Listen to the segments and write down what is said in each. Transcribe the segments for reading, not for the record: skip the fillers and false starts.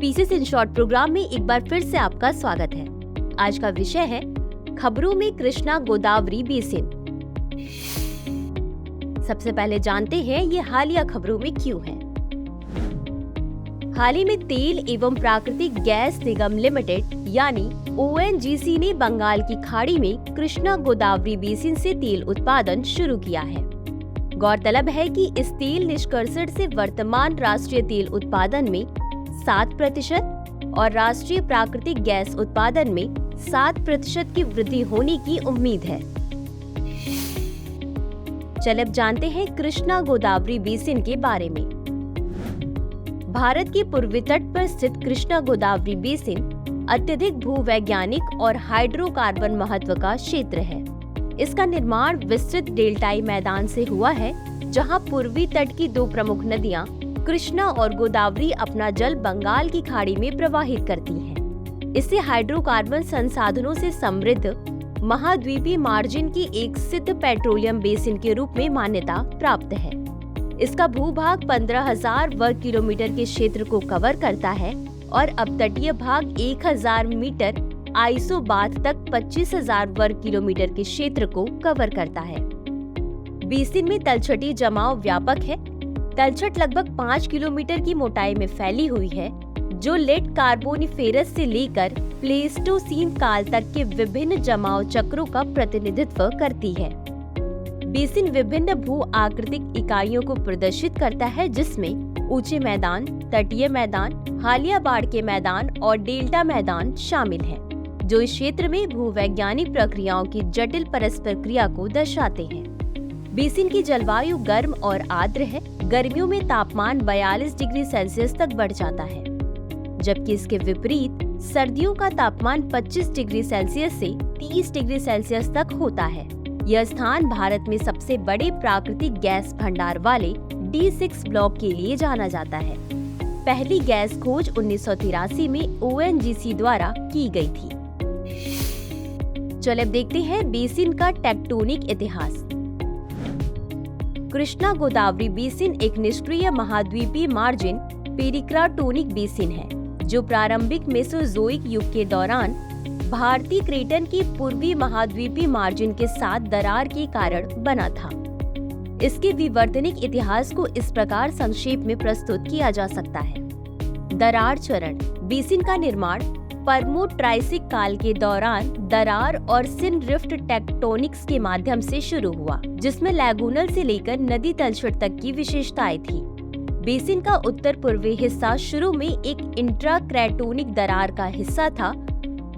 Pieces in short programme में एक बार फिर से आपका स्वागत है। आज का विषय है खबरों में कृष्णा गोदावरी बेसिन। सबसे पहले जानते हैं ये हालिया खबरों में क्यों है। हाल ही में तेल एवं प्राकृतिक गैस निगम लिमिटेड यानी ONGC ने बंगाल की खाड़ी में कृष्णा गोदावरी बेसिन से तेल उत्पादन शुरू किया है। गौरतलब है कि इस तेल निष्कर्षण से वर्तमान राष्ट्रीय तेल उत्पादन में 7% और राष्ट्रीय प्राकृतिक गैस उत्पादन में 7% की वृद्धि होने की उम्मीद है। चलिए अब जानते हैं कृष्णा गोदावरी बेसिन के बारे में। भारत के पूर्वी तट पर स्थित कृष्णा गोदावरी बेसिन अत्यधिक भूवैज्ञानिक और हाइड्रोकार्बन महत्व का क्षेत्र है। इसका निर्माण विस्तृत डेल्टाई मैदान से हुआ है, जहां पूर्वी तट की दो प्रमुख नदियां कृष्णा और गोदावरी अपना जल बंगाल की खाड़ी में प्रवाहित करती हैं। इससे हाइड्रोकार्बन संसाधनों से समृद्ध महाद्वीपीय मार्जिन की एक सिद्ध पेट्रोलियम बेसिन के रूप में मान्यता प्राप्त है। इसका भूभाग 15,000 वर्ग किलोमीटर के क्षेत्र को कवर करता है और अपतटीय भाग 1,000 मीटर आइसोबाथ तक 25,000 वर्ग किलोमीटर के क्षेत्र को कवर करता है। बेसिन में तलछटी जमाव व्यापक है। तलछट लगभग 5 किलोमीटर की मोटाई में फैली हुई है, जो लेट कार्बोनिफेरस से लेकर प्लेस्टोसीन काल तक के विभिन्न जमाव चक्रों का प्रतिनिधित्व करती है। बेसिन विभिन्न भू आकृतिक इकाइयों को प्रदर्शित करता है, जिसमें ऊंचे मैदान, तटीय मैदान, हालिया बाढ़ के मैदान और डेल्टा मैदान शामिल हैं, जो इस क्षेत्र में भूवैज्ञानिक प्रक्रियाओं की जटिल परस्पर क्रिया को दर्शाते हैं। बेसिन की जलवायु गर्म और आर्द्र है। गर्मियों में तापमान 42 डिग्री सेल्सियस तक बढ़ जाता है, जबकि इसके विपरीत सर्दियों का तापमान 25 डिग्री सेल्सियस से 30 डिग्री सेल्सियस तक होता है। यह स्थान भारत में सबसे बड़े प्राकृतिक गैस भंडार वाले D6 ब्लॉक के लिए जाना जाता है। पहली गैस खोज 1983 में ONGC द्वारा की गई थी। चलिए अब देखते हैं बेसिन का टेक्टोनिक इतिहास। कृष्णा गोदावरी बेसिन एक निष्क्रिय महाद्वीपीय मार्जिन पेरिक्राटोनिक बेसिन है, जो प्रारंभिक मेसोजोइक युग के दौरान भारतीय क्रेटन की पूर्वी महाद्वीपीय मार्जिन के साथ दरार के कारण बना था। इसके विवर्तनिक इतिहास को इस प्रकार संक्षेप में प्रस्तुत किया जा सकता है। दरार चरण। बेसिन का निर्माण परमो-ट्राइसिक काल के दौरान दरार और सिन रिफ्ट टेक्टोनिक्स के माध्यम से शुरू हुआ, जिसमें लैगूनल से लेकर नदी तलछट तक की विशेषताएं थी। बेसिन का उत्तर पूर्वी हिस्सा शुरू में एक इंट्राक्रैटोनिक दरार का हिस्सा था,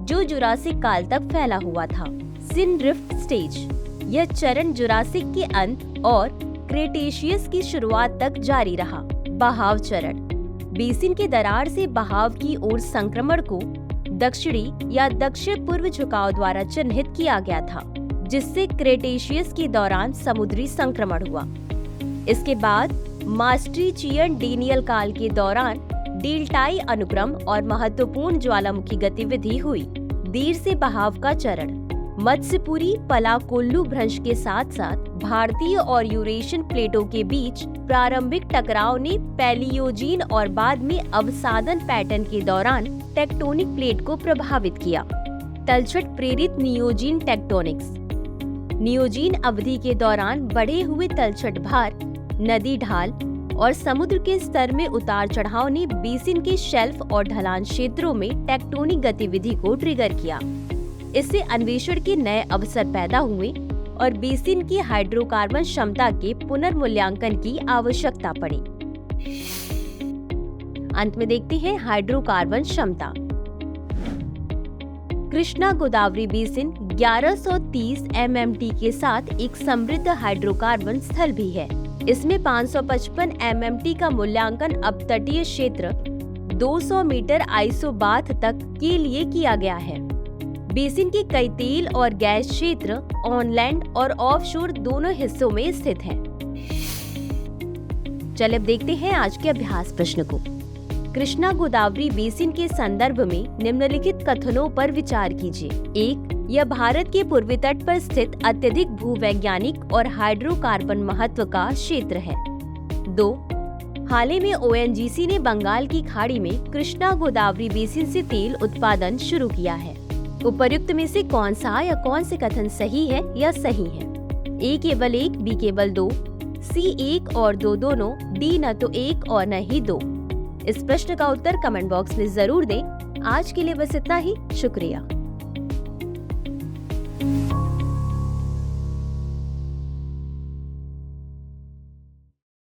जो जुरासिक काल तक फैला हुआ था। सिन रिफ्ट स्टेज। यह चरण जुरासिक के अंत और क्रेटेशियस की शुरुआत तक जारी रहा। बहाव चरण। बेसिन के दरार से बहाव की ओर संक्रमण को दक्षिणी या दक्षिण पूर्व झुकाव द्वारा चिन्हित किया गया था, जिससे क्रेटेशियस के दौरान समुद्री संक्रमण हुआ। इसके बाद मास्ट्रीचियन डेनियल काल के दौरान डेल्टाई अनुक्रम और महत्वपूर्ण ज्वालामुखी गतिविधि हुई। देर से बहाव का चरण। मत्स्यपुरी पलाकोल्लू भ्रंश के साथ साथ भारतीय और यूरेशियन प्लेटों के बीच प्रारंभिक टकराव ने पैलियोजीन और बाद में अवसादन पैटर्न के दौरान टेक्टोनिक प्लेट को प्रभावित किया। तलछट प्रेरित नियोजीन टेक्टोनिक्स। नियोजीन अवधि के दौरान बढ़े हुए तलछट भार, नदी ढाल और समुद्र के स्तर में उतार चढ़ाव ने बेसिन के शेल्फ और ढलान क्षेत्रों में टेक्टोनिक गतिविधि को ट्रिगर किया। इससे अन्वेषण के नए अवसर पैदा हुए और बेसिन की हाइड्रोकार्बन क्षमता के पुनर्मूल्यांकन की आवश्यकता पड़ी। अंत में देखते हैं हाइड्रोकार्बन क्षमता। कृष्णा गोदावरी बेसिन 1130 MMT के साथ एक समृद्ध हाइड्रोकार्बन स्थल भी है। इसमें 555 MMT का मूल्यांकन अपतटीय क्षेत्र 200 मीटर आइसोबाथ तक के लिए किया गया है। बेसिन के कई तेल और गैस क्षेत्र ऑनलैंड और ऑफशोर दोनों हिस्सों में स्थित हैं। चलिए अब देखते हैं आज के अभ्यास प्रश्न को। कृष्णा गोदावरी बेसिन के संदर्भ में निम्नलिखित कथनों पर विचार कीजिए। 1. यह भारत के पूर्वी तट पर स्थित अत्यधिक भूवैज्ञानिक और हाइड्रोकार्बन महत्व का क्षेत्र है। 2. हाल ही में ओएनजीसी ने बंगाल की खाड़ी में कृष्णा गोदावरी बेसिन से तेल उत्पादन शुरू किया है। उपर्युक्त में से कौन सा या कौन से कथन सही है या सही है? ए केवल 1, बी केवल 2, सी 1 और 2 दोनों, डी न तो 1 और न ही 2। इस प्रश्न का उत्तर कमेंट बॉक्स में जरूर दें। आज के लिए बस इतना ही। शुक्रिया।